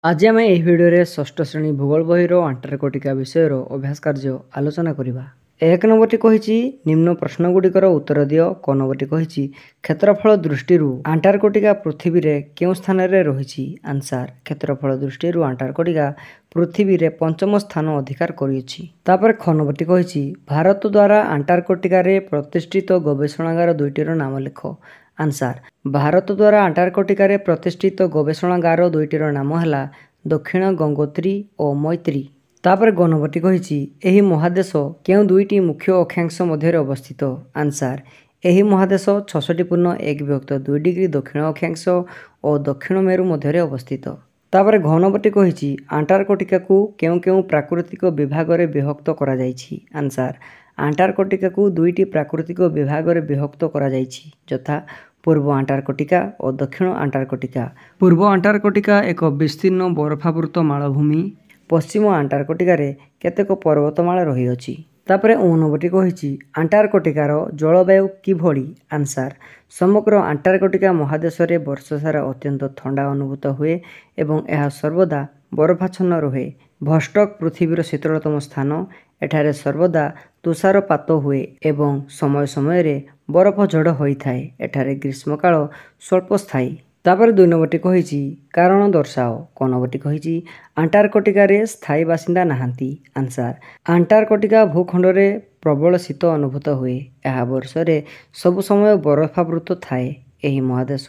आज आम यह भिडियो षष्ठ श्रेणी भूगोल बहिर आंटार्कटिका विषय अभ्यास कार्य आलोचना करवा। एक नंबरटी कही निम्न प्रश्नगुड़िकर उत्तर दियो। क नंबरटी कही क्षेत्रफल दृष्टि आंटार्कटिका पृथ्वी रे केउं स्थान रे रही। आंसर क्षेत्रफल दृष्टि आंटार्कटिका पृथ्वी रे पंचम स्थान अधिकार करिछि। तापर ख नंबरटी कही भारत द्वारा आंटार्कटिका रे प्रतिष्ठित गवेषणागार दुईटीर नाम लिख। आंसर भारत द्वारा आंटार्कटिका रे प्रतिष्ठित गवेषणागार दुईटीर नाम है दक्षिण गंगोत्री और मैत्री। तापर ग नंबरटी कही एही महादेश केउं दुईटी मुख्य अक्षांश मध्य अवस्थित। आंसर एही महादेश 66.1 डिग्री दक्षिण अक्षांश और दक्षिण मेरु मध्य अवस्थित। तापर घ नंबरटी कही आंटार्कटिका को केउं केउं प्राकृतिक विभाग रे विभक्त करा जायछि। आंसर आंटार्कटिका को दुईटी प्राकृतिक विभाग रे विभक्त करा जायछि, यथा पूर्व आंटार्कटिका और दक्षिण आंटार्कटिका। पूर्व आंटार्कटिका एक विस्तीर्ण बरफावृत मालभूमि। पश्चिम आंटार्कटिका रे केतेक पर्वतमाला रही अछि। तापर नंबरटी कही आंटार्कटिकार जलवायु किभली। आंसर समग्र आंटार्कटिका महादेश रे वर्ष सारा अत्यंत ठंडा अनुभूत हुए एवं यह सर्वदा बरफाच्छन्न रहे। भस्टक पृथ्वीर शीतलतम स्थान। एठारे सर्वदा तुषारपात हुए एवं समय समय रे बरफ झड़ होइथाए। एठारे ग्रीष्मकाल स्वल्प स्थायी। तापर 2 नंबरटी कही कारण दर्शाओ। क नंबरटी कही आंटार्कटिका रे स्थायी बासिंदा नाहांती। आंसर आंटार्कटिका भूखंड रे प्रबल शीत अनुभूत हुए। यह वर्ष रे सब समय बरफावृत थाए। एही महादेश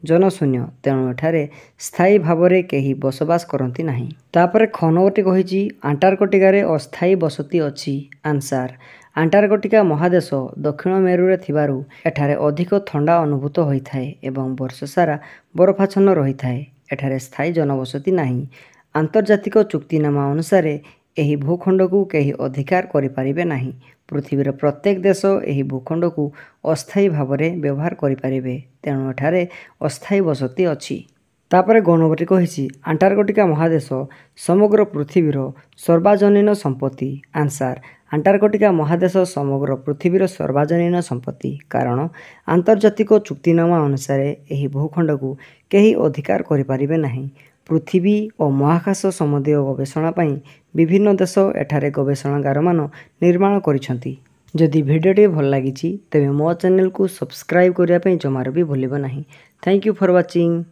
जनशून्य, तेणु एठारे स्थायी भाव रे केही बसवास करती नाही। तापर ख नंबरटी कही आंटार्कटिका रे अस्थायी बसती अछि। आंसर आंटार्कटिका महादेश दक्षिण मेरु रे थिबारु एठारे अधिक ठंडा अनुभूत होइथाए एवं वर्ष सारा बरफाच्छन्न रहिथाए। एठारे स्थायी जनबसती नाही। आंतर्जातिक चुक्तिनामा अनुसार एही भूखंड को केही अधिकार करिपारिबे नाही। पृथ्वीर प्रत्येक देश एही भूखंड को अस्थायी भाव रे व्यवहार करिपारिबे, तेणु एठारे अस्थायी बसती अछि। तापर ग नंबरटी कही आंटार्कटिका महादेश समग्र पृथ्वीर सर्वजनीन संपत्ति। आंसर आंटार्कटिका महादेश समग्र पृथ्वीर सर्वजनीन संपत्ति, कारण आंतर्जातिक चुक्तिनामा अनुसार एही भूखंड को केही अधिकार करिपारिबे नाही। पृथ्वी और महाकाश संबंधी गवेषणा पई विभिन्न देश एठारे गवेषणागार मान निर्माण करिसंती। जदि भिडियोटी भल लागिछि तेबे मो चैनल को सब्सक्राइब करिया पई जमार भी भूलिबो नाही। Thank you for watching.